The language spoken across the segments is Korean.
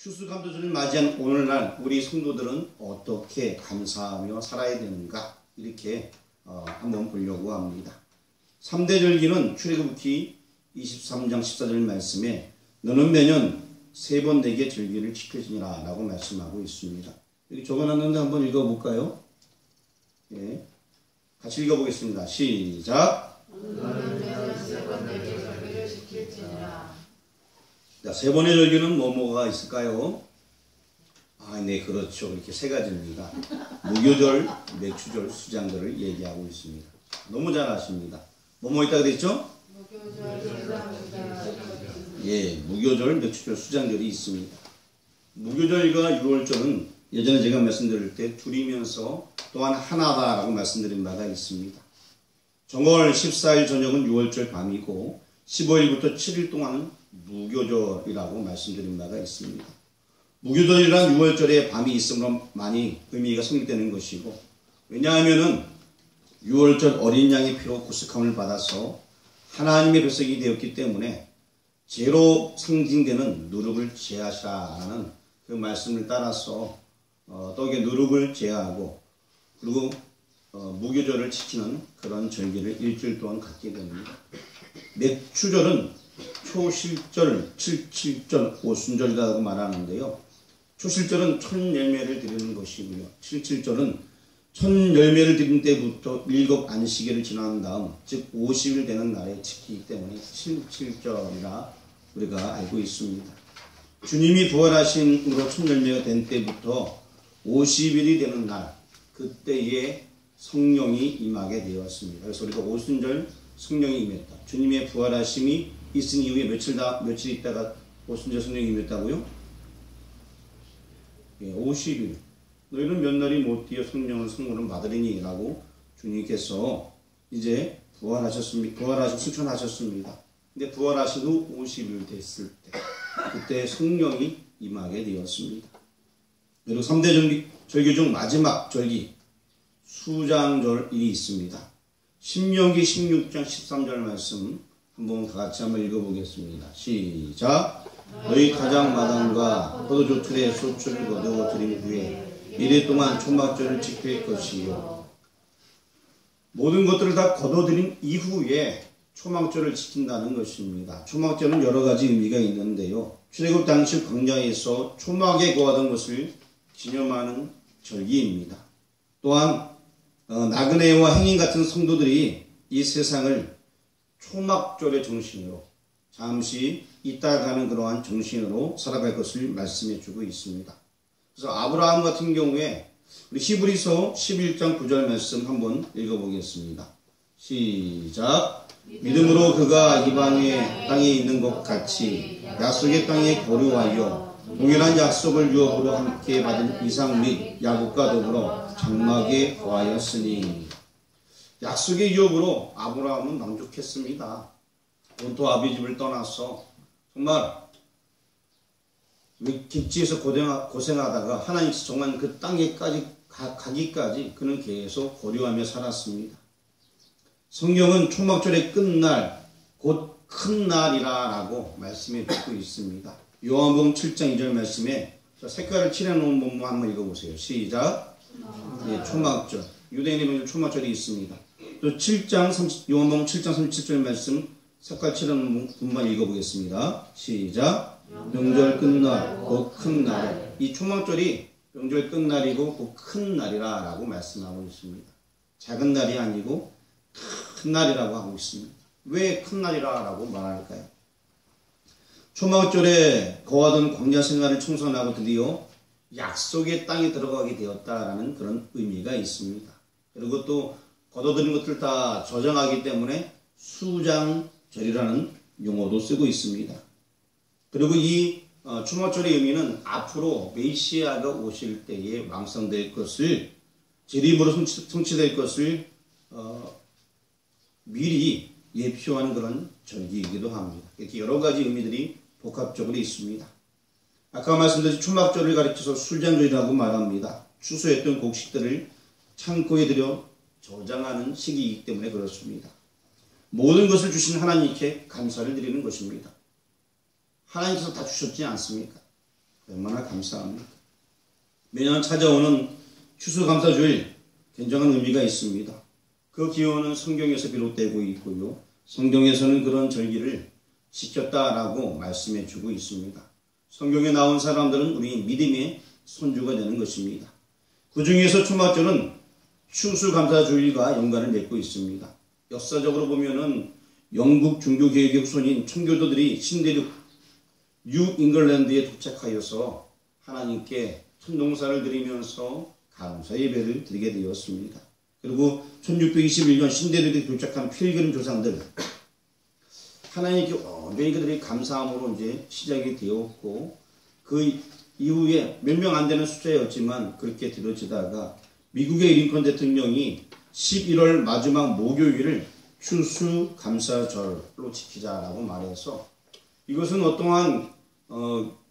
추수감사절을 맞이한 오늘날 우리 성도들은 어떻게 감사하며 살아야 되는가 이렇게 한번 보려고 합니다. 3대 절기는 출애굽기 23장 14절 말씀에 너는 매년 3번 내게 절기를 지켜지니라 라고 말씀하고 있습니다. 여기 적어놨는데 한번 읽어볼까요? 예. 같이 읽어보겠습니다. 시작. 너는 매년 3번 내게 절기를 지킬지니라. 자, 3번의 절기는 뭐가 있을까요? 네, 그렇죠. 이렇게 3가지입니다. 무교절, 맥추절, 수장절을 얘기하고 있습니다. 너무 잘 아십니다. 뭐뭐 있다고 그랬죠? 무교절, 수장절. 예, 무교절, 맥추절, 수장절이 있습니다. 무교절과 유월절은 예전에 제가 말씀드릴 때 둘이면서 또한 하나다라고 말씀드린 바가 있습니다. 정월 14일 저녁은 유월절 밤이고 15일부터 7일 동안은 무교절이라고 말씀드린 바가 있습니다. 무교절이란 유월절에 밤이 있으므로 많이 의미가 성립되는 것이고, 왜냐하면은 유월절 어린 양의 피로 구속함을 받아서 하나님의 백성이 되었기 때문에 죄로 상징되는 누룩을 제하시라는 그 말씀을 따라서 떡의 누룩을 제하고 그리고 무교절을 지키는 그런 절기를 일주일 동안 갖게 됩니다. 맥추절은 초실절, 칠칠절, 오순절이라고 말하는데요. 초실절은 천 열매를 드리는 것이고요. 칠칠절은 천 열매를 드린 때부터 7 안식일을 지난 다음, 즉 50일 되는 날에 지키기 때문에 칠칠절이라 우리가 알고 있습니다. 주님이 부활하심으로 천 열매가 된 때부터 50일이 되는 날, 그때에 성령이 임하게 되었습니다. 그래서 우리가 오순절 성령이 임했다. 주님의 부활하심이 있은 이후에 며칠 있다가 오순절 성령이 임했다고요? 예, 50일. 너희는 몇 날이 못 뛰어 성령을 성모를 받으리니 라고 주님께서 이제 부활하시고 승천하셨습니다. 근데 부활하신 후 50일 됐을 때 그때 성령이 임하게 되었습니다. 그리고 3대 절기 중 마지막 절기 수장절이 있습니다. 신명기 16장 13절 말씀 한번 같이 한번 읽어보겠습니다. 시작. 너희 가장 마당과 포도주 틀에 소출을 거두어 드린 후에 이래 동안 초막절을 지킬 것이요. 모든 것들을 다 거둬들인 이후에 초막절을 지킨다는 것입니다. 초막절은 여러 가지 의미가 있는데요. 출애굽 당시 광야에서 초막에 거하던 것을 기념하는 절기입니다. 또한 나그네와 행인 같은 성도들이 이 세상을 초막절의 정신으로 잠시 있다 가는 그러한 정신으로 살아갈 것을 말씀해 주고 있습니다. 그래서 아브라함 같은 경우에 우리 히브리서 11장 9절 말씀 한번 읽어보겠습니다. 시작. 믿음으로 그가 이방의 땅에 있는 것 같이 약속의 땅에 거류하여 동일한 약속을 유업으로 함께 받은 이삭 및 야곱과 더불어 장막에 거하였으니. 약속의 유업으로 아브라함은 만족했습니다. 본토 아비 집을 떠나서 정말 객지에서 고생하다가 하나님께서 정말 그 땅에까지 가기까지 그는 계속 고려하며 살았습니다. 성경은 초막절의 끝날 곧 큰 날이라고 말씀해 주고 있습니다. 요한복음 7장 2절 말씀에 색깔을 칠해놓은 본문 한번 읽어보세요. 시작. 네, 초막절. 유대인의 초막절이 있습니다. 또 요한복음 7장 37절 말씀 색깔 칠해놓은 부분만 읽어보겠습니다. 시작. 명절 끝날 곧 큰 날. 이 초막절이 명절 끝날이고 곧 큰 날이라 라고 말씀하고 있습니다. 작은 날이 아니고 큰 날이라고 하고 있습니다. 왜 큰 날이라 라고 말할까요? 초막절에 거하던 광야 생활을 청산하고 드디어 약속의 땅에 들어가게 되었다라는 그런 의미가 있습니다. 그리고 또 거둬들인 것들 다 저장하기 때문에 수장절이라는 용어도 쓰고 있습니다. 그리고 이 초막절의 의미는 앞으로 메시아가 오실 때에 완성될 것을, 재림으로 성취될 것을 미리 예표하는 그런 절기이기도 합니다. 이렇게 여러 가지 의미들이 복합적으로 있습니다. 아까 말씀드린 초막절을 가리켜서 술장절이라고 말합니다. 추수했던 곡식들을 창고에 들여 저장하는 시기이기 때문에 그렇습니다. 모든 것을 주신 하나님께 감사를 드리는 것입니다. 하나님께서 다 주셨지 않습니까? 얼마나 감사합니까? 매년 찾아오는 추수감사주일 굉장한 의미가 있습니다. 그 기원은 성경에서 비롯되고 있고요. 성경에서는 그런 절기를 지켰다라고 말씀해 주고 있습니다. 성경에 나온 사람들은 우리 믿음의 손주가 되는 것입니다. 그 중에서 초막절은 추수감사주일과 연관을 맺고 있습니다. 역사적으로 보면은 영국 종교개혁의 후손인 청교도들이 신대륙 뉴 잉글랜드에 도착하여서 하나님께 천농사를 드리면서 감사 예배를 드리게 되었습니다. 그리고 1621년 신대륙에 도착한 필그림 조상들 하나님께 온전히 그들이 감사함으로 이제 시작이 되었고 그 이후에 몇 명 안 되는 숫자였지만 그렇게 들어지다가 미국의 링컨 대통령이 11월 마지막 목요일을 추수감사절로 지키자라고 말해서 이것은 어떠한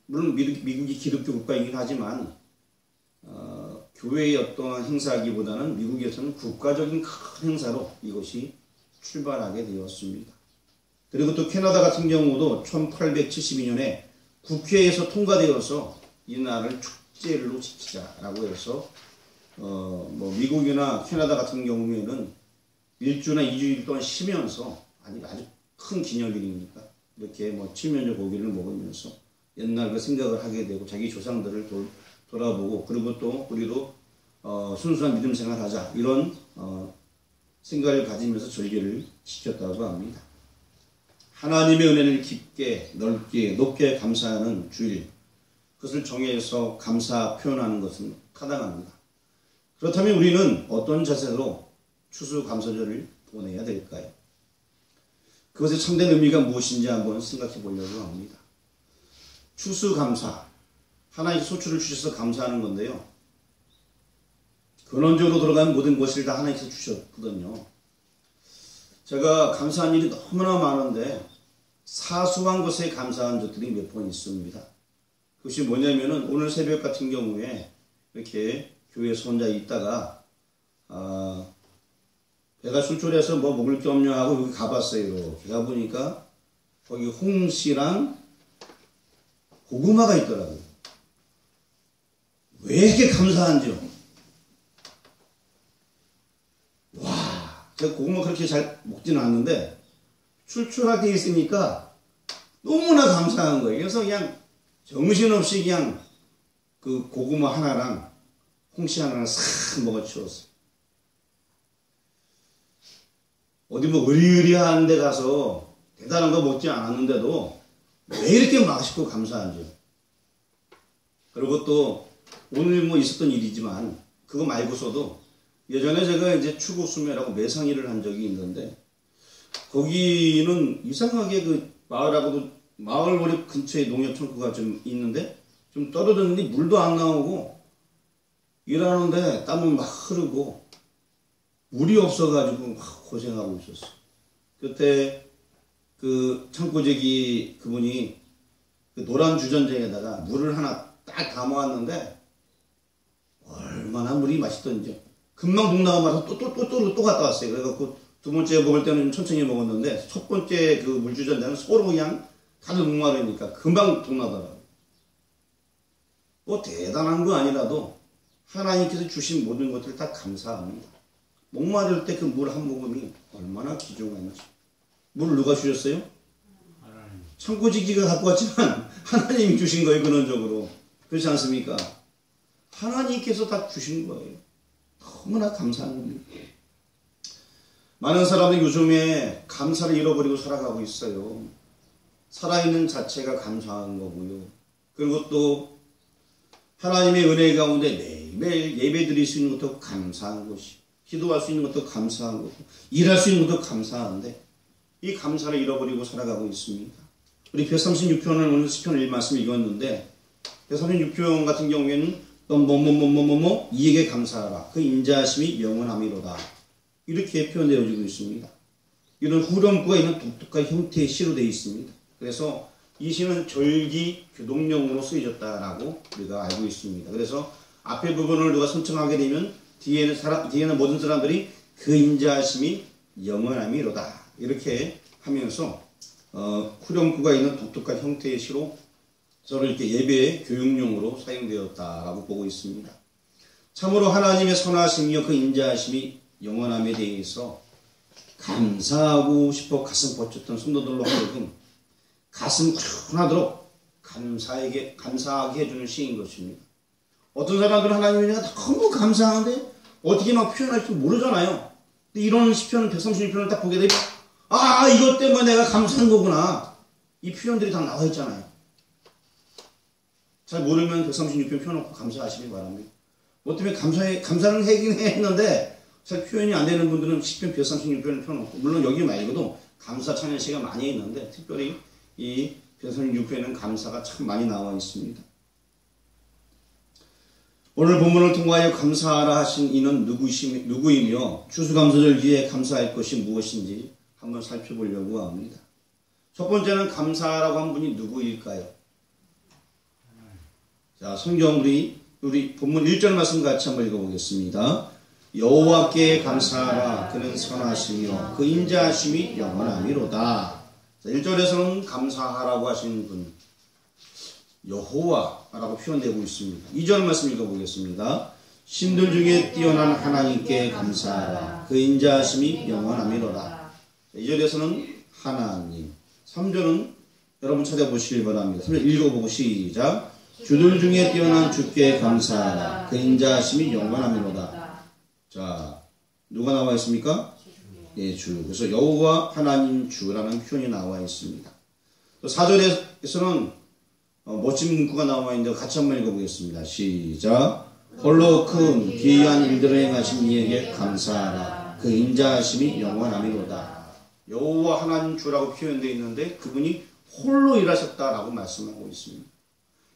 물론 미국이 기독교 국가이긴 하지만 교회의 어떠한 행사기보다는 미국에서는 국가적인 큰 행사로 이것이 출발하게 되었습니다. 그리고 또 캐나다 같은 경우도 1872년에 국회에서 통과되어서 이날을 축제로 지키자라고 해서 미국이나 캐나다 같은 경우에는 1주나 2주일 동안 쉬면서 아주 큰 기념일이니까 이렇게 칠면조 고기를 먹으면서 옛날 그 생각을 하게 되고 자기 조상들을 돌아보고 그리고 또 우리도 순수한 믿음 생활하자 이런 생각을 가지면서 절기를 지켰다고 합니다. 하나님의 은혜를 깊게 넓게 높게 감사하는 주일 그것을 정해서 감사 표현하는 것은 타당합니다. 그렇다면 우리는 어떤 자세로 추수감사절을 보내야 될까요? 그것의 참된 의미가 무엇인지 한번 생각해 보려고 합니다. 추수감사, 하나님께 소출을 주셔서 감사하는 건데요. 근원적으로 들어간 모든 것을 다 하나님께서 주셨거든요. 제가 감사한 일이 너무나 많은데 사소한 것에 감사한 적들이 몇 번 있습니다. 그것이 뭐냐면은 오늘 새벽 같은 경우에 이렇게 교회에서 혼자 있다가 배가 출출해서 뭐 먹을 게 없냐 하고 여기 가봤어요. 이렇게 가보니까 거기 홍시랑 고구마가 있더라고요. 왜 이렇게 감사한지요? 와, 제가 고구마 그렇게 잘 먹지는 않는데 출출하게 있으니까 너무나 감사한 거예요. 그래서 그냥 정신없이 그냥 그 고구마 하나랑 홍시 하나랑 싹 먹어치웠어요. 어디 의리의리한 데 가서 대단한 거 먹지 않았는데도 왜 이렇게 맛있고 감사한지. 그리고 또 오늘 있었던 일이지만 그거 말고서도 예전에 제가 이제 추구수매라고 매상일을 한 적이 있는데 거기는 이상하게 그 마을 머리 근처에 농협청구가 좀 있는데 좀 떨어졌는데 물도 안 나오고 일하는데 땀은 막 흐르고 물이 없어가지고 막 고생하고 있었어. 그때 그 창고제기 그분이 그 노란 주전자에다가 물을 하나 딱 담아왔는데 얼마나 물이 맛있던지 금방 동나가 마서 또 갔다 왔어요. 그래갖고 두 번째 먹을 때는 천천히 먹었는데 첫 번째 그 물주전자는 서로 그냥 다들 목마르니까 금방 동나더라고요. 뭐 대단한 거 아니라도 하나님께서 주신 모든 것들 다 감사합니다. 목마를 때 그 물 한 모금이 얼마나 귀중한지. 물 누가 주셨어요? 하나님. 창고지기가 갖고 왔지만 하나님이 주신 거예요. 근원적으로. 그렇지 않습니까? 하나님께서 다 주신 거예요. 너무나 감사한 겁니다. 많은 사람들이 요즘에 감사를 잃어버리고 살아가고 있어요. 살아있는 자체가 감사한 거고요. 그리고 또 하나님의 은혜 가운데 매일매일 예배 드릴 수 있는 것도 감사한 것이, 기도할 수 있는 것도 감사한 거고, 일할 수 있는 것도 감사한데 이 감사를 잃어버리고 살아가고 있습니다. 우리 136편을 오늘 시편 1말씀 읽었는데 136편 같은 경우에는 이에게 감사하라. 그 인자하심이 영원함이로다. 이렇게 표현되어지고 있습니다. 이런 후렴구가 있는 독특한 형태의 시로 되어 있습니다. 그래서 이 시는 절기 교동령으로 쓰여졌다라고 우리가 알고 있습니다. 그래서 앞에 부분을 누가 선창하게 되면 뒤에는 모든 사람들이 그 인자하심이 영원함이로다. 이렇게 하면서 후렴구가 있는 독특한 형태의 시로 서로 이렇게 예배 교육용으로 사용되었다라고 보고 있습니다. 참으로 하나님의 선하심이요 그 인자하심이 영원함에 대해서 감사하고 싶어 가슴 뻗쳤던 성도들로 하여금 가슴 후련하도록 감사하게 해주는 시인 것입니다. 어떤 사람들은 하나님에 대해 너무 감사한데 어떻게 막 표현할 줄 모르잖아요. 근데 이런 시편 136편을 딱 보게 되면 이것 때문에 내가 감사한 거구나. 이 표현들이 다 나와 있잖아요. 잘 모르면 136편 펴놓고 감사하시기 바랍니다. 뭐 때문에 감사는 하긴 했는데 잘 표현이 안 되는 분들은 시편 136편을 펴놓고, 물론 여기 말고도 감사 찬양시가 많이 있는데 특별히 이 136편에는 감사가 참 많이 나와 있습니다. 오늘 본문을 통하여 감사하라 하신 이는 누구이며 추수감사절 뒤에 감사할 것이 무엇인지 한번 살펴보려고 합니다. 첫 번째는 감사하라고 한 분이 누구일까요? 자, 성경 우리 본문 1절 말씀 같이 한번 읽어보겠습니다. 여호와께 감사하라. 그는 선하시며 그 인자하심이 영원하미로다. 자, 1절에서는 감사하라고 하시는 분 여호와라고 표현되고 있습니다. 2절 말씀 읽어보겠습니다. 신들 중에 뛰어난 하나님께 감사하라. 그 인자하심이 영원하미로다. 2절에서는 하나님, 3절은 여러분 찾아보시길 바랍니다. 3절 읽어보고 시작. 주들 중에 뛰어난 주께 감사하라. 그 인자하심이 영원하미로다. 자, 누가 나와 있습니까? 예, 주. 그래서 여호와 하나님 주라는 표현이 나와 있습니다. 또 4절에서는 멋진 문구가 나와 있는데 같이 한번 읽어보겠습니다. 시작. 홀로 큰 기이한 일들을 행하신 이에게 감사하라. 그 인자하심이 영원하미로다. 여호와 하나님 주라고 표현되어 있는데 그분이 홀로 일하셨다라고 말씀하고 있습니다.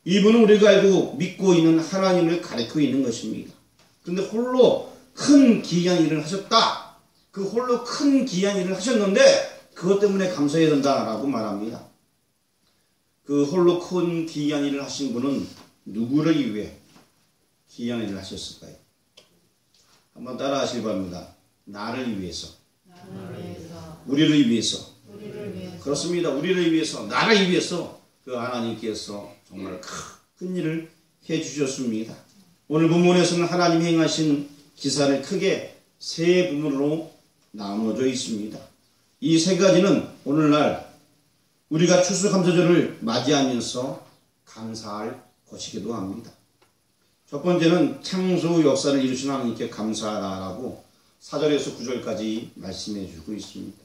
이분은 우리가 알고 믿고 있는 하나님을 가리키고 있는 것입니다. 그런데 홀로 큰 기이한 일을 하셨다. 그 홀로 큰 기이한 일을 하셨는데 그것 때문에 감사해야 된다라고 말합니다. 그 홀로 큰 기이한 일을 하신 분은 누구를 위해 기이한 일을 하셨을까요? 한번 따라 하시기 바랍니다. 나를 위해서. 우리를 위해서. 그렇습니다. 우리를 위해서, 나를 위해서 그 하나님께서 정말 큰 일을 해주셨습니다. 오늘 본문에서는 하나님이 행하신 기사를 크게 세 부분으로 나누어져 있습니다. 이 세 가지는 오늘날 우리가 추수감사절을 맞이하면서 감사할 것이기도 합니다. 첫 번째는 창조 역사를 이루신 하나님께 감사하라고 4절에서 9절까지 말씀해 주고 있습니다.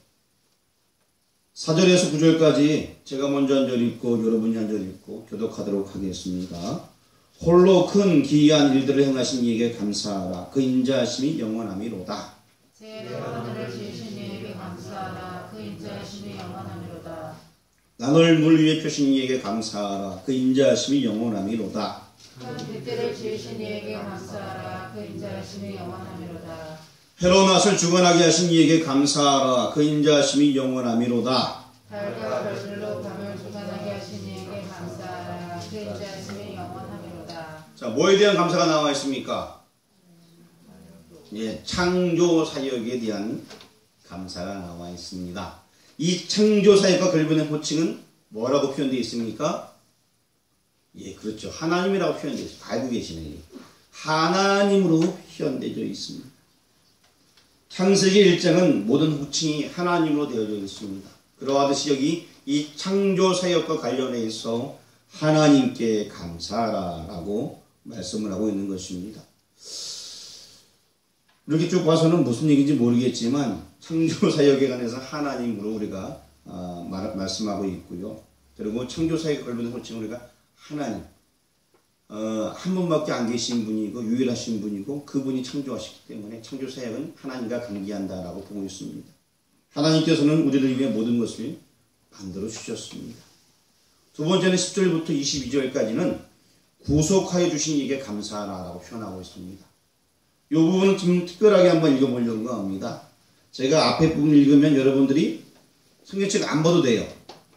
4절에서 9절까지 제가 먼저 한 절 읽고 여러분이 한 절 읽고 교독하도록 하겠습니다. 홀로 큰 기이한 일들을 행하신 이에게 감사하라. 그 인자하심이 영원하미로다. 제 하늘을 지으신 이에게 감사하라. 그 인자하심이 영원하미로다. 땅을 물 위에 펴신 이에게 감사하라. 그 인자하심이 영원하미로다. 큰 빛들을 지으신 이에게 감사하라. 그 인자하심이 영원하미로다. 해로 낯을 주관하게 하신 이에게 감사하라. 그 인자하심이 영원하미로다. 달과 별들로 밤을 주관하게 하신 이에게 감사하라. 그 인자하심이 영원하미로다. 자, 뭐에 대한 감사가 나와 있습니까? 예, 창조 사역에 대한 감사가 나와 있습니다. 이 창조 사역과 결부된 호칭은 뭐라고 표현되어 있습니까? 예, 그렇죠. 하나님이라고 표현되어 있습니다. 알고 계시네요. 하나님으로 표현되어 있습니다. 창세기 1장은 모든 호칭이 하나님으로 되어져 있습니다. 그러하듯이 여기 이 창조 사역과 관련해서 하나님께 감사하라라고 말씀을 하고 있는 것입니다. 이렇게 쭉 봐서는 무슨 얘기인지 모르겠지만 창조 사역에 관해서 하나님으로 우리가 말씀하고 있고요. 그리고 창조 사역에 관련된 호칭은 우리가 하나님, 한 분밖에 안 계신 분이고 유일하신 분이고 그분이 창조하셨기 때문에 창조 사역은 하나님과 관계한다라고 보고 있습니다. 하나님께서는 우리를 위해 모든 것을 만들어 주셨습니다. 두 번째는 10절부터 22절까지는 구속하여 주신 이에게 감사하라라고 표현하고 있습니다. 이 부분은 좀 특별하게 한번 읽어보려고 합니다. 제가 앞에 부분 읽으면 여러분들이 성경책 안 봐도 돼요.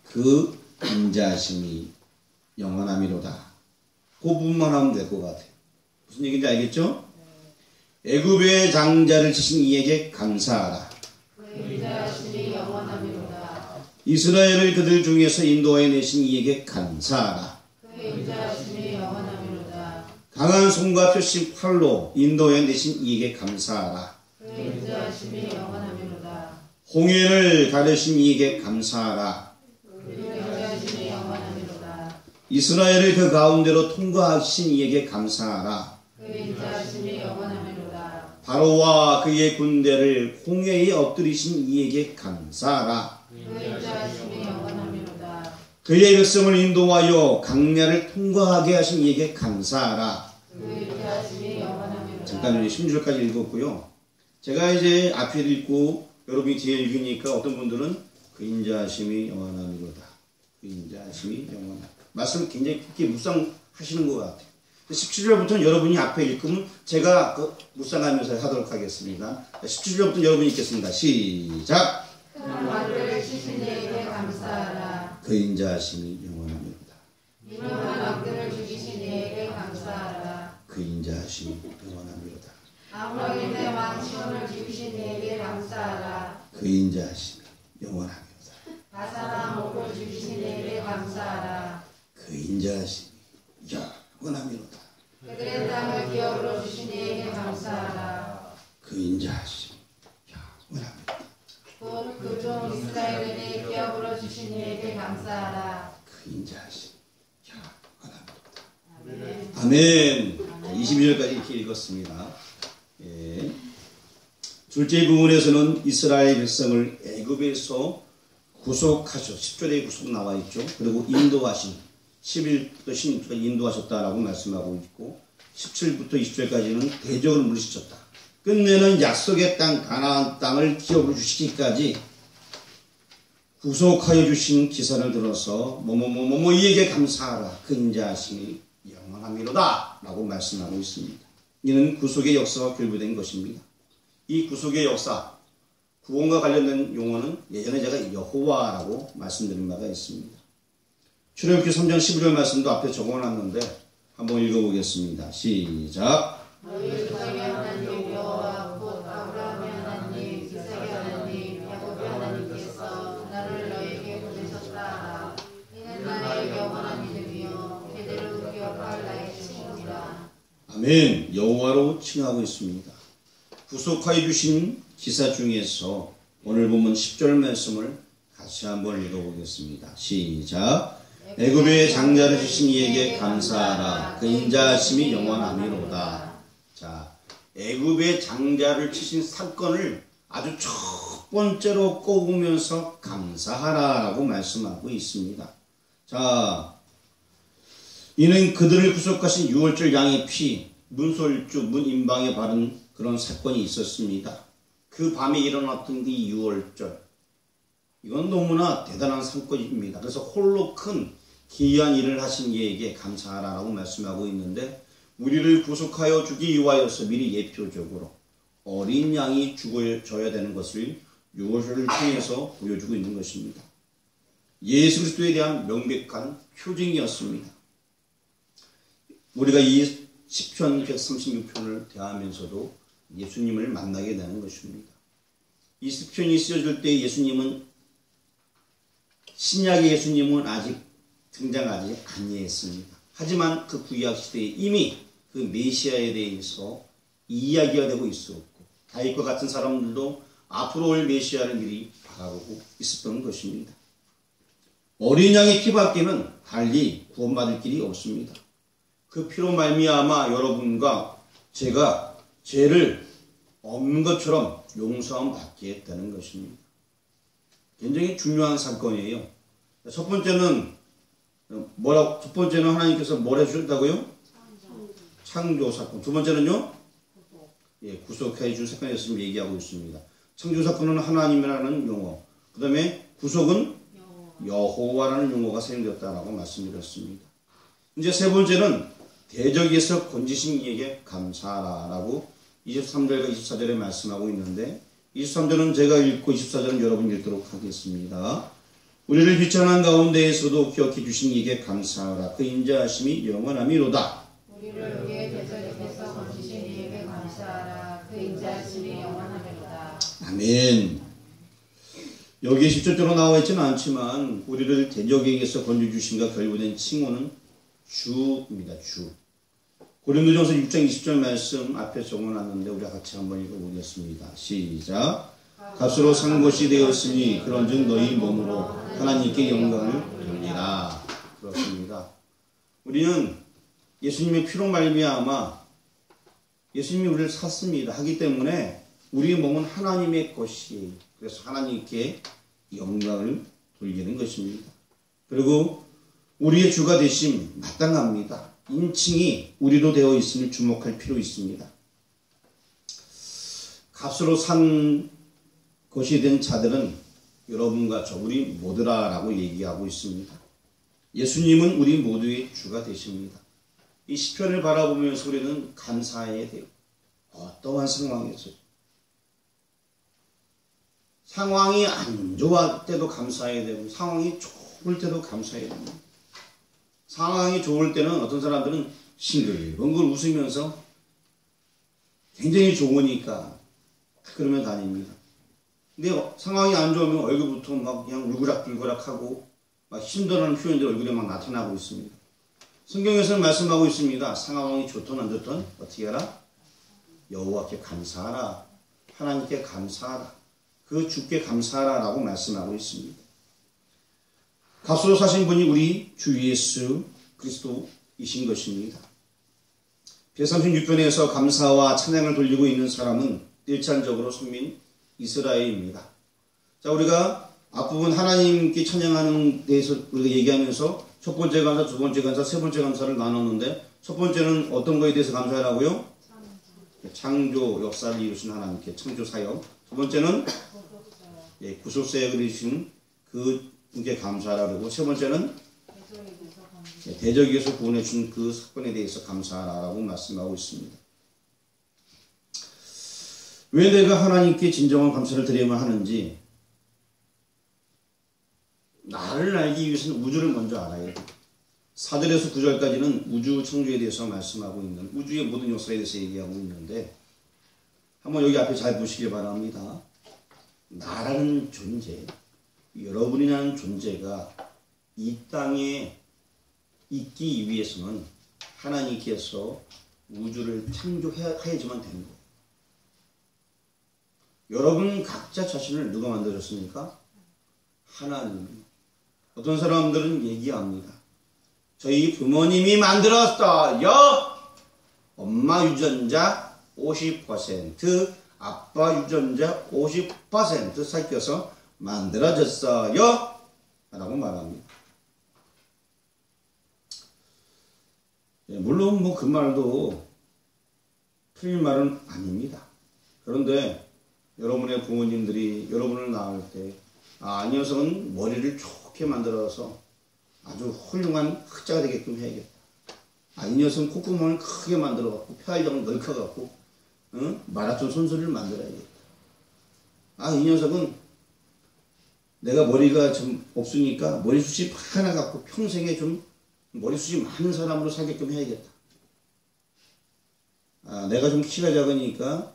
그 인자하심이 영원하미로다. 그 부분만 하면 될 것 같아요. 무슨 얘기인지 알겠죠? 애굽의 장자를 치신 이에게 감사하라. 그 인자하심이 영원하미로다. 이스라엘을 그들 중에서 인도하여 내신 이에게 감사하라. 그 그 인자하심이 영원하미로다. 강한 손과 펴신 팔로 인도해 내신 이에게 감사하라. 그 인자하심이 영원하미로다. 홍해를 가르신 이에게 감사하라. 그 인자하심이 영원하미로다. 이스라엘을 그 가운데로 통과하신 이에게 감사하라. 그 인자하심이 영원하미로다. 바로와 그의 군대를 홍해에 엎드리신 이에게 감사하라. 그 인자하심이 영원하미로다. 그의 백성을 인도하여 강야를 통과하게 하신 이에게 감사하라. 그 인자하심이 영원하미로다. 잠깐 16절까지 읽었고요. 제가 이제 앞에 읽고 여러분이 뒤에 읽으니까 어떤 분들은 그 인자하심이 영원하미로다. 그 인자하심이 영원하다. 말씀을 굉장히 깊게 묵상하시는 것 같아요. 17절부터는 여러분이 앞에 읽으면 제가 묵상하면서 하도록 하겠습니다. 17절부터 여러분이 읽겠습니다. 시작! 큰 왕들을 치신 이에게 감사하라. 그 인자하심이 영원하미로다. 유명한 왕들을 죽이신 이에게 감사하라. 그 인자하심이 영원하미로다. 아므로인의 왕 시온을 죽이신 이에게 감사하라. 그 인자하심이 영원하미로다. 바사랑 옥을 죽이신 이에게 감사하라. 그 인자하심이 영원하미로다. 그들의 땅을 기업으로 주신 이에게 감사하라. 그 인자하심이 영원하미로다. 곧 그 종 이스라엘에게 기업으로 주신 이에게 감사하라. 그 인자하심이 영원하미로다. 아멘. 22절까지 이렇게 읽었습니다. 예. 둘째 부분에서는 이스라엘 백성을 애굽에서 구속하셔. 10절에 구속 나와 있죠. 그리고 인도하신 11부터 16절까지 인도하셨다라고 말씀하고 있고 17부터 20절까지는 대적을 물리치셨다. 끝내는 약속의 땅 가나안 땅을 기업으로 주시기까지 구속하여 주신 기사를 들어서 뭐뭐뭐뭐 이에게 감사하라. 그 인자하심이 영원하미로다 라고 말씀하고 있습니다. 이는 구속의 역사와 결부된 것입니다. 이 구속의 역사, 구원과 관련된 용어는 예전에 제가 여호와라고 말씀드린 바가 있습니다. 출애굽기 3장 15절 말씀도 앞에 적어놨는데 한번 읽어보겠습니다. 시작! 너희 조상의 하나님 여호와 곧 아브라함의 하나님, 이삭의 하나님, 야곱의 하나님께서 나를 너에게 보내셨다. 이는 나의 영원한 믿음이요 대대로 기억할 나의 칭이라. 아멘. 여호와로 칭하고 있습니다. 구속하여 주신 기사 중에서 오늘 보면 10절 말씀을 같이 한번 읽어보겠습니다. 시작! 애굽의 장자를 주신 이에게 감사하라. 그 인자하심이 영원하미로다. 자, 애굽의 장자를 치신 사건을 아주 첫 번째로 꼽으면서 감사하라라고 말씀하고 있습니다. 자, 이는 그들을 구속하신 유월절 양의 피, 문솔주, 문인방에 바른 그런 사건이 있었습니다. 그 밤에 일어났던 이 유월절, 이건 너무나 대단한 사건입니다. 그래서 홀로 큰 기이한 일을 하신 이에게 감사하라고 말씀하고 있는데 우리를 구속하여 주기 위하여서 미리 예표적으로 어린 양이 죽어져야 되는 것을 유월절을 통해서 보여주고 있는 것입니다. 예수 그리스도에 대한 명백한 표징이었습니다. 우리가 이 시편 136편을 대하면서도 예수님을 만나게 되는 것입니다. 이 시편이 쓰여질 때 예수님은 신약의 예수님은 아직 등장하지 아니했습니다. 하지만 그 구약 시대에 이미 그 메시아에 대해서 이야기가 되고 있었고 다윗과 같은 사람들도 앞으로 올 메시아를 미리 바라보고 있었던 것입니다. 어린 양의 피밖에는 달리 구원받을 길이 없습니다. 그 피로 말미암아 여러분과 제가 죄를 없는 것처럼 용서함 받게 되는 것입니다. 굉장히 중요한 사건이에요. 첫 번째는 하나님께서 뭘 해주셨다고요? 창조 사건. 두 번째는요? 구속해 준 사건에 대해서 얘기하고 있습니다. 창조 사건은 하나님이라는 용어, 그 다음에 구속은 여호와라는 용어가 사용되었다라고 말씀드렸습니다. 이제 세 번째는 대적에서 건지신 이에게 감사하라라고 23절과 24절에 말씀하고 있는데 23절은 제가 읽고 24절은 여러분이 읽도록 하겠습니다. 우리를 비천한 가운데에서도 기억해 주신 이에게 감사하라. 그 인자하심이 영원하미로다. 우리를 위해 대적에서 건지신 이에게 감사하라. 그 인자하심이 영원하미로다. 아멘. 여기에 직접적으로 나와 있지는 않지만 우리를 대적에게서 건져주신과 결부된 칭호는 주입니다. 주. 고린도전서 6장 20절 말씀 앞에 적어놨는데 우리가 같이 한번 읽어보겠습니다. 시작. 값으로 산 것이 되었으니 그런즉 너희 몸으로 하나님께 영광을 돌리라. 그렇습니다. 우리는 예수님의 피로 말미암아 예수님이 우리를 샀습니다. 하기 때문에 우리의 몸은 하나님의 것이, 그래서 하나님께 영광을 돌리는 것입니다. 그리고 우리의 주가 되심 마땅합니다. 인칭이 우리로 되어 있음을 주목할 필요 있습니다. 값으로 산 것이 된 자들은 여러분과 저 우리 모두라라고 얘기하고 있습니다. 예수님은 우리 모두의 주가 되십니다. 이 시편을 바라보면서 우리는 감사해야 돼요. 어떠한 상황에서 상황이 안 좋을 때도 감사해야 되고 상황이 좋을 때도 감사해야 됩니다. 상황이 좋을 때는 어떤 사람들은 싱글벙글 웃으면서 굉장히 좋으니까 그러면 다닙니다. 근데 상황이 안 좋으면 얼굴부터 막 그냥 울그락불그락하고 막 힘들어하는 표현들이 얼굴에 막 나타나고 있습니다. 성경에서는 말씀하고 있습니다. 상황이 좋든 안 좋든 어떻게 하라? 여호와께 감사하라. 하나님께 감사하라. 그 주께 감사하라 라고 말씀하고 있습니다. 값으로 사신 분이 우리 주 예수 그리스도이신 것입니다. 136편에서 감사와 찬양을 돌리고 있는 사람은 일차적으로 선민 이스라엘입니다. 자, 우리가 앞부분 하나님께 찬양하는 데에서 우리가 얘기하면서 첫 번째 감사, 두 번째 감사, 세 번째 감사를 나눴는데 첫 번째는 어떤 거에 대해서 감사하라고요? 창조 역사를 이루신 하나님께 창조 사역. 두 번째는 구속사역을 이루신 그분께 감사하라 그러고 세 번째는 대적에서 구원해 준 그 사건에 대해서 감사하라고 말씀하고 있습니다. 왜 내가 하나님께 진정한 감사를 드려야만 하는지, 나를 알기 위해서는 우주를 먼저 알아야 돼. 4절에서 9절까지는 우주 창조에 대해서 말씀하고 있는, 우주의 모든 역사에 대해서 얘기하고 있는데 한번 여기 앞에 잘 보시기 바랍니다. 나라는 존재, 여러분이라는 존재가 이 땅에 있기 위해서는 하나님께서 우주를 창조해야지만 되는 거예요. 여러분 각자 자신을 누가 만들었습니까? 하나님. 어떤 사람들은 얘기합니다. 저희 부모님이 만들었어요. 엄마 유전자 50%, 아빠 유전자 50% 섞여서 만들어졌어요. 라고 말합니다. 물론 뭐 그 말도 틀린 말은 아닙니다. 그런데 여러분의 부모님들이 여러분을 낳을 때 이 녀석은 머리를 좋게 만들어서 아주 훌륭한 학자가 되게끔 해야겠다. 이 녀석은 콧구멍을 크게 만들어갖고 폐활량을 넓혀갖고 마라톤 선수를 만들어야겠다. 이 녀석은 내가 머리가 좀 없으니까 머리숱이 많아갖고 평생에 좀 머리숱이 많은 사람으로 살게끔 해야겠다. 내가 좀 키가 작으니까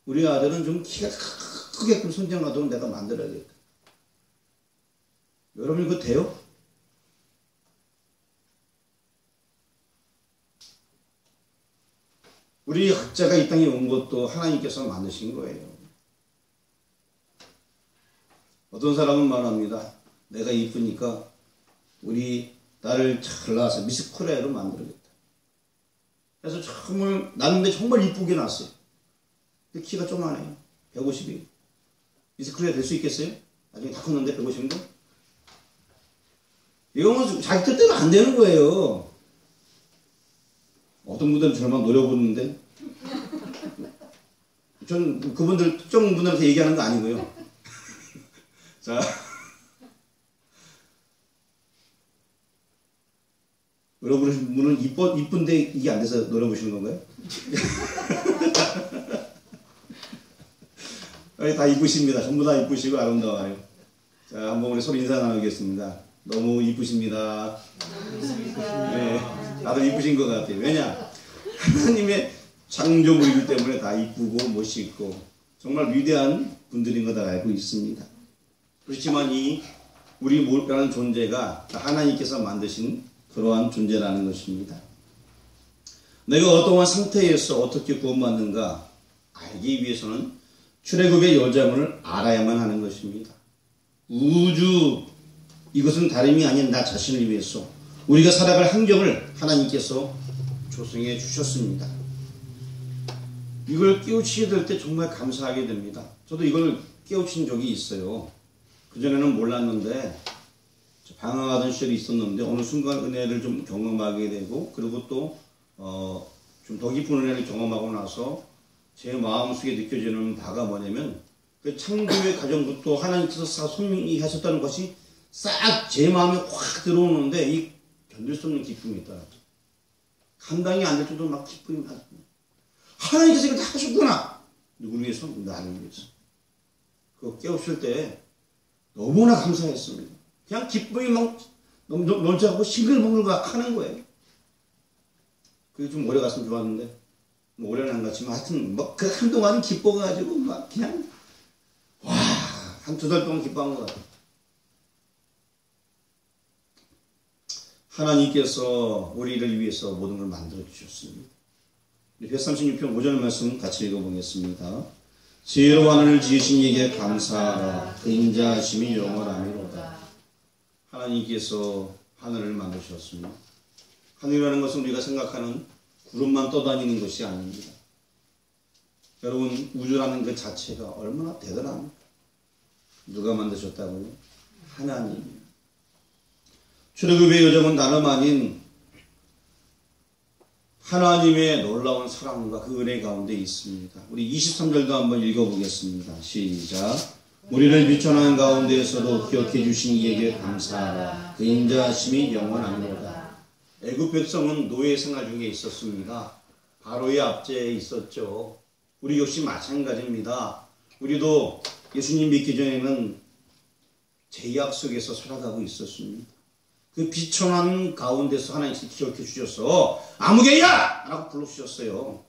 우리 아들은 좀 키가 크게끔 성장하도록 내가 만들어야겠다. 여러분 그거 돼요? 우리 학자가 이 땅에 온 것도 하나님께서 만드신 거예요. 어떤 사람은 말합니다. 내가 이쁘니까 우리 딸을 잘 낳아서 미스 코리아로 만들어야겠다. 그래서 정말 낳는데 정말 이쁘게 낳았어요. 근데 키가 조그마해요. 150이에요. 미스 코리아 될 수 있겠어요? 나중에 다 컸는데 150인데? 이거는 자기 뜻대로 안 되는 거예요. 어떤 분들은 정말 노려보는데 전 그분들 특정 분들한테 얘기하는 거 아니고요. 자, 노려보시는 분은 이쁜데 이게 안 돼서 노려보시는 건가요? 다 이쁘십니다. 전부 다 이쁘시고 아름다워요. 자, 한번 우리 서로 인사 나누겠습니다. 너무 이쁘십니다. 네, 나도 이쁘신 것 같아요. 왜냐? 하나님의 창조물이기 때문에 다 이쁘고 멋있고 정말 위대한 분들인 거 다 알고 있습니다. 그렇지만 이 우리 모르는 존재가 하나님께서 만드신 그러한 존재라는 것입니다. 내가 어떠한 상태에서 어떻게 구원받는가 알기 위해서는 출애굽의 여정을 알아야만 하는 것입니다. 우주, 이것은 다름이 아닌 나 자신을 위해서 우리가 살아갈 환경을 하나님께서 조성해 주셨습니다. 이걸 깨우치게 될 때 정말 감사하게 됩니다. 저도 이걸 깨우친 적이 있어요. 그전에는 몰랐는데 방황하던 시절이 있었는데 어느 순간 은혜를 좀 경험하게 되고, 그리고 또 좀 더 깊은 은혜를 경험하고 나서 제 마음속에 느껴지는 바가 뭐냐면, 그 창조의 과정부터 하나님께서 손이 하셨다는 것이 싹 제 마음에 확 들어오는데 이 견딜 수 없는 기쁨이 있더라고요. 감당이 안 될 정도로 막 기쁨이 나요. 하나님께서 이걸 다 하셨구나. 누구를 위해서? 나를 위해서. 그거 깨우칠 때 너무나 감사했습니다. 그냥 기쁨이 막 넘쳐가고 싱글벙글 하는 거예요. 그게 좀 오래 갔으면 좋았는데, 뭐 오래는 안 갔지만 하여튼 뭐 그 한동안 기뻐가지고 막 그냥 와, 한 2달 동안 기뻐한 것 같아요. 하나님께서 우리를 위해서 모든 걸 만들어 주셨습니다. 136편 5절 말씀 같이 읽어보겠습니다. 지혜로 하늘을 지으신 이에게 감사하라. 그 인자하심이 영원하미로다. 하나님께서 하늘을 만드셨습니다. 하늘이라는 것은 우리가 생각하는 구름만 떠다니는 것이 아닙니다. 여러분, 우주라는 그 자체가 얼마나 대단합니까? 누가 만드셨다고요? 하나님. 출애굽의 여정은 다름 아닌 하나님의 놀라운 사랑과 그 은혜 가운데 있습니다. 우리 23절도 한번 읽어보겠습니다. 시작. 우리를 비천한 가운데에서도 기억해 주신 이에게 감사하라. 그 인자하심이 영원하니로다. 애굽 백성은 노예 생활 중에 있었습니다. 바로의 압제에 있었죠. 우리 역시 마찬가지입니다. 우리도 예수님 믿기 전에는 제약 속에서 살아가고 있었습니다. 그 비천한 가운데서 하나님께서 기억해 주셔서 아무개야! 라고 불러주셨어요.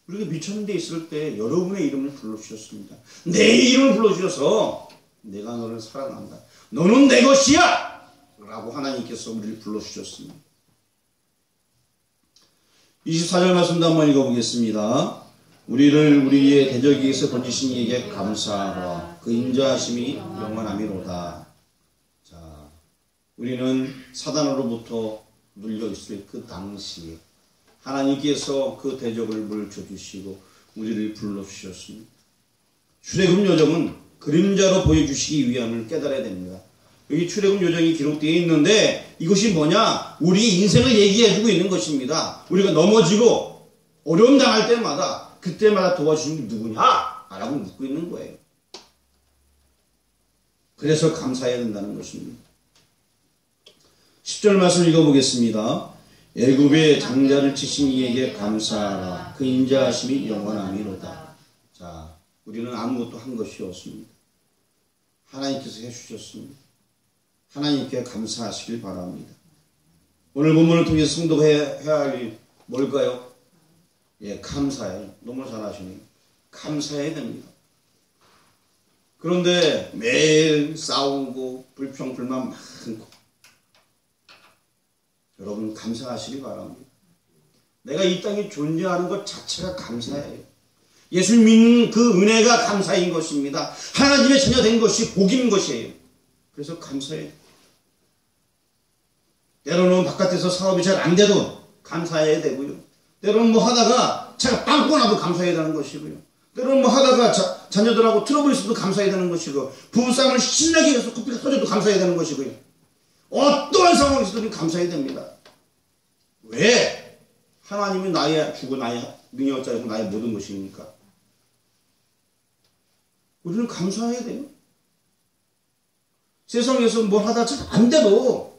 우리가 미천한 데 있을 때 여러분의 이름을 불러주셨습니다. 내 이름을 불러주셔서 내가 너를 사랑한다. 너는 내 것이야! 라고 하나님께서 우리를 불러주셨습니다. 24절 말씀도 한번 읽어보겠습니다. 우리를 우리의 대적에서 건지신 이에게 감사하라. 그 인자하심이 영원하미로다. 자, 우리는 사단으로부터 눌려있을 그 당시에 하나님께서 그 대적을 물쳐주시고 우리를 불러주셨습니다. 출애굽 요정은 그림자로 보여주시기 위함을 깨달아야 됩니다. 여기 출애굽 요정이 기록되어 있는데 이것이 뭐냐? 우리 인생을 얘기해주고 있는 것입니다. 우리가 넘어지고 어려움 당할 때마다 그때마다 도와주신 게 누구냐? 라고 묻고 있는 거예요. 그래서 감사해야 된다는 것입니다. 10절 말씀 읽어보겠습니다. 애굽의 장자를 치신 이에게 감사하라. 그 인자하심이 영원하미로다. 자, 우리는 아무것도 한 것이 없습니다. 하나님께서 해주셨습니다. 하나님께 감사하시길 바랍니다. 오늘 본문을 통해서 성도가 해야 할 일 뭘까요? 예, 감사해요. 너무 잘하시네요. 감사해야 됩니다. 그런데 매일 싸우고 불평불만 많고 여러분 감사하시기 바랍니다. 내가 이 땅에 존재하는 것 자체가 감사해요. 예수 믿는 그 은혜가 감사인 것입니다. 하나님의 자녀 된 것이 복인 것이에요. 그래서 감사해요. 때로는 바깥에서 사업이 잘 안 돼도 감사해야 되고요. 때로는 뭐 하다가 차가 빵꾸 나도 감사해야 되는 것이고요. 때로는 뭐 하다가 자녀들하고 트러블이 있어도 감사해야 되는 것이고, 부부싸움을 신나게 해서 코피가 터져도 감사해야 되는 것이고요. 어떠한 상황에서도 감사해야 됩니다. 왜? 하나님이 나의 주고 나의 능력자이고 나의 모든 것이니까. 우리는 감사해야 돼요. 세상에서 뭘 하다 잘 안 돼도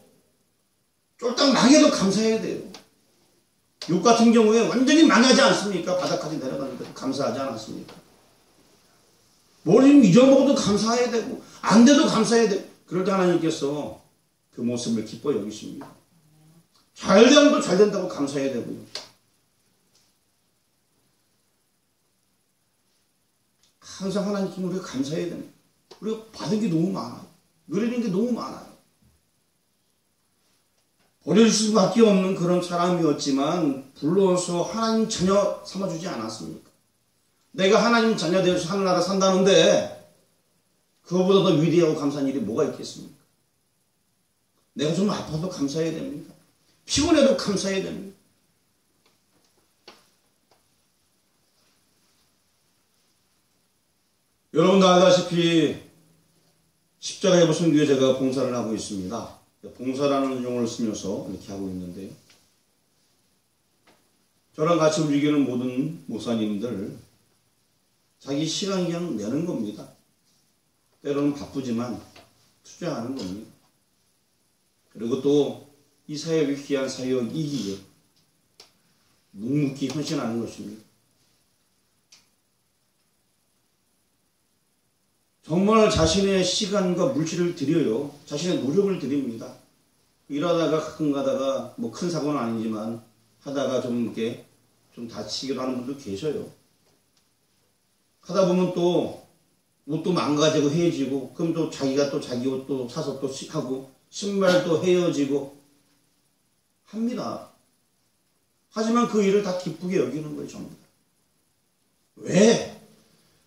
쫄딱 망해도 감사해야 돼요. 욕 같은 경우에 완전히 망하지 않습니까? 바닥까지 내려가는데 감사하지 않았습니까? 뭘 잊어먹어도 감사해야 되고 안 돼도 감사해야 돼요. 그럴 때 하나님께서 그 모습을 기뻐 여기십니다. 잘 되어도 잘 된다고 감사해야 되고요. 항상 하나님께 우리가 감사해야 됩니다. 우리가 받은 게 너무 많아요. 누리는 게 너무 많아요. 버려질 수밖에 없는 그런 사람이었지만 불러서 하나님 자녀 삼아주지 않았습니까? 내가 하나님 자녀 되어서 하늘나라 산다는데 그거보다 더 위대하고 감사한 일이 뭐가 있겠습니까? 내가 좀 아파도 감사해야 됩니다. 피곤해도 감사해야 됩니다. 여러분도 알다시피 십자가 예보선교회 제가 봉사를 하고 있습니다. 봉사라는 용어를 쓰면서 이렇게 하고 있는데요. 저랑 같이 움직이는 모든 목사님들 자기 시간 그냥 내는 겁니다. 때로는 바쁘지만 투자하는 겁니다. 그리고 또 이 사역을 귀한 사역이기에 묵묵히 헌신하는 것입니다. 정말 자신의 시간과 물질을 들여요. 자신의 노력을 드립니다. 일하다가 가끔 가다가 뭐 큰 사고는 아니지만 하다가 좀 이렇게 좀 다치기도 하는 분도 계셔요. 하다 보면 또 옷도 망가지고 헤어지고 그럼 또 자기가 또 자기 옷도 사서 또 하고 신발도 헤어지고 합니다. 하지만 그 일을 다 기쁘게 여기는 거예요. 전부 다. 왜?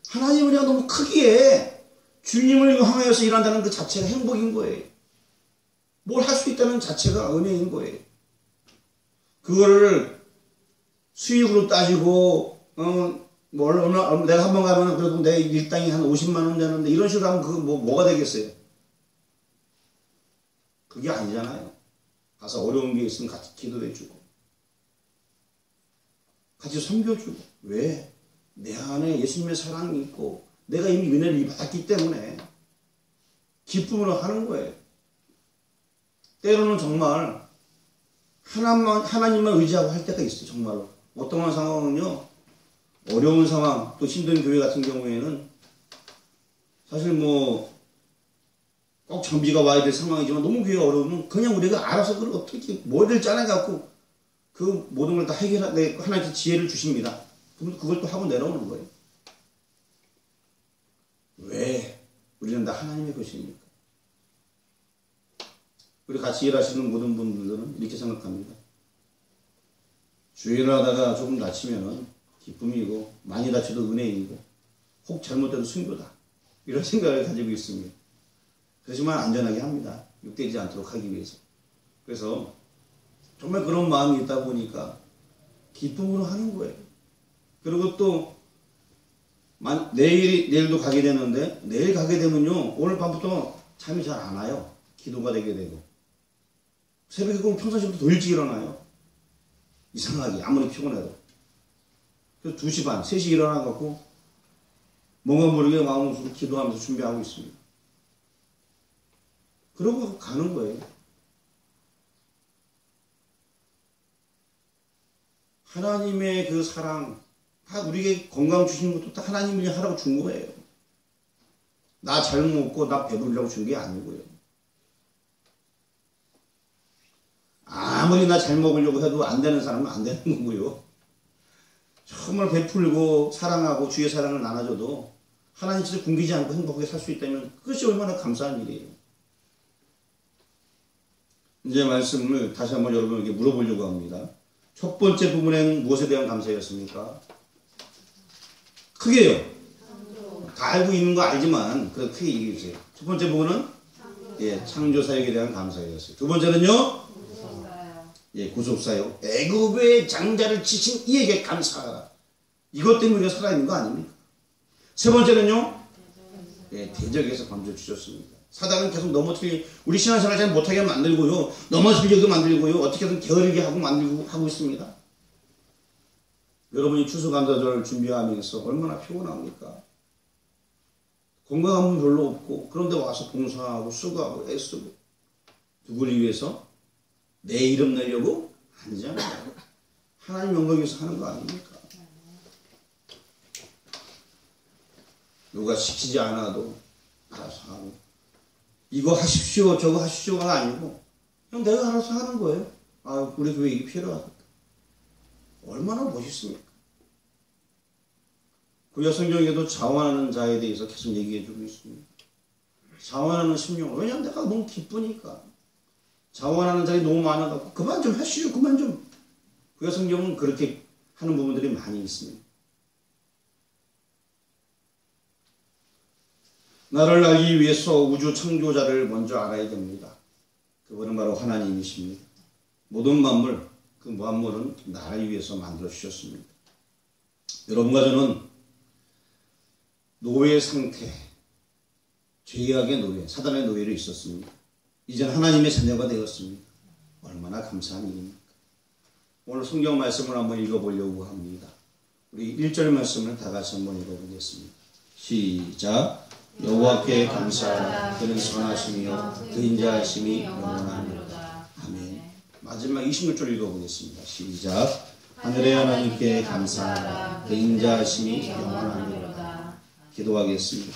하나님을 그냥 너무 크기에 주님을 향하여서 일한다는 그 자체가 행복인 거예요. 뭘 할 수 있다는 자체가 은혜인 거예요. 그거를 수익으로 따지고 내가 한 번 가면 그래도 내 일당이 한 50만 원 되는데 이런 식으로 하면 그거 뭐가 되겠어요? 그게 아니잖아요. 가서 어려운 게 있으면 같이 기도해주고 같이 섬겨주고. 왜? 내 안에 예수님의 사랑이 있고 내가 이미 은혜를 받았기 때문에 기쁨으로 하는 거예요. 때로는 정말 하나님만 의지하고 할 때가 있어요. 정말로. 어떤 상황은요, 어려운 상황, 또 힘든 교회 같은 경우에는 사실 꼭 정비가 와야 될 상황이지만 너무 교회가 어려우면 그냥 우리가 알아서 그걸 어떻게 뭐를 짜내갖고 그 모든 걸 다 해결하게 하나님께서 지혜를 주십니다. 그럼 그걸 또 하고 내려오는 거예요. 왜? 우리는 다 하나님의 것이니까. 우리 같이 일하시는 모든 분들은 이렇게 생각합니다. 주일을 하다가 조금 다치면은 기쁨이고 많이 다쳐도 은혜이고 혹 잘못해도 순교다. 이런 생각을 가지고 있습니다. 그렇지만 안전하게 합니다. 욕되지 않도록 하기 위해서. 그래서 정말 그런 마음이 있다 보니까 기쁨으로 하는 거예요. 그리고 또 내일도 가게 되는데 내일 가게 되면요 오늘 밤부터 잠이 잘 안 와요. 기도가 되게 되고 새벽에 그럼 평상시보다 더 일찍 일어나요. 이상하게 아무리 피곤해도. 그래서 2시 반, 3시 일어나갖고 뭔가 모르게 마음으로 기도하면서 준비하고 있습니다. 그러고 가는 거예요. 하나님의 그 사랑, 우리에게 건강 주시는 것도 다 하나님이 하라고 준 거예요. 나 잘 먹고 나 배부르려고 준 게 아니고요. 아무리 나 잘 먹으려고 해도 안 되는 사람은 안 되는 거고요. 정말 베풀고 사랑하고 주의 사랑을 나눠줘도 하나님 진짜 굶기지 않고 행복하게 살 수 있다면 그것이 얼마나 감사한 일이에요. 이제 말씀을 다시 한번 여러분에게 물어보려고 합니다. 첫 번째 부분에는 무엇에 대한 감사였습니까? 크게요. 다 알고 있는 거 알지만 크게 얘기해 주세요. 첫 번째 부분은 창조 사역에 대한 감사였어요. 두 번째는요. 구속사역. 애굽의 장자를 치신 이에게 감사하라. 이것 때문에 우리가 살아있는 거 아닙니까? 세 번째는요. 대적에서 건져 주셨습니다. 사단은 계속 넘어뜨리 우리 신앙생활 잘 못하게 만들고요. 넘어뜨리게도 만들고요. 어떻게든 게으르게 하고 만들고 하고 있습니다. 여러분이 추수감사절을 준비하면서 얼마나 피곤합니까? 건강한 분 별로 없고 그런데 와서 봉사하고 수고하고 애쓰고 누구를 위해서? 내 이름 내려고? 아니잖아요. 하나님 영광 위해서 하는 거 아닙니까? 누가 시키지 않아도 알아서 하고 이거 하십시오 저거 하십시오가 아니고 그냥 내가 알아서 하는 거예요. 우리 교회 이게 필요하다. 얼마나 멋있습니까? 구약 성경에도 자원하는 자에 대해서 계속 얘기해 주고 있습니다. 자원하는 심령. 왜냐하면 내가 너무 기쁘니까. 자원하는 자들이 너무 많아갖고 그만 좀 하시오, 그만 좀. 구약 성경은 그렇게 하는 부분들이 많이 있습니다. 나를 알기 위해서 우주 창조자를 먼저 알아야 됩니다. 그분은 바로 하나님이십니다. 모든 만물, 그 만물은 나를 위해서 만들어 주셨습니다. 여러분과 저는 노예 상태, 죄악의 노예, 사단의 노예로 있었습니다. 이제는 하나님의 자녀가 되었습니다. 얼마나 감사한 일입니까? 오늘 성경 말씀을 한번 읽어보려고 합니다. 우리 1절 말씀을 다 같이 한번 읽어보겠습니다. 시작. 여호와께 감사하라. 그는 선하시며 그 인자하심이 영원하니로다. 아멘. 마지막 26절 읽어보겠습니다. 시작. 하늘의 하나님께 감사하라. 그 인자하심이 영원하니로다. 기도하겠습니다.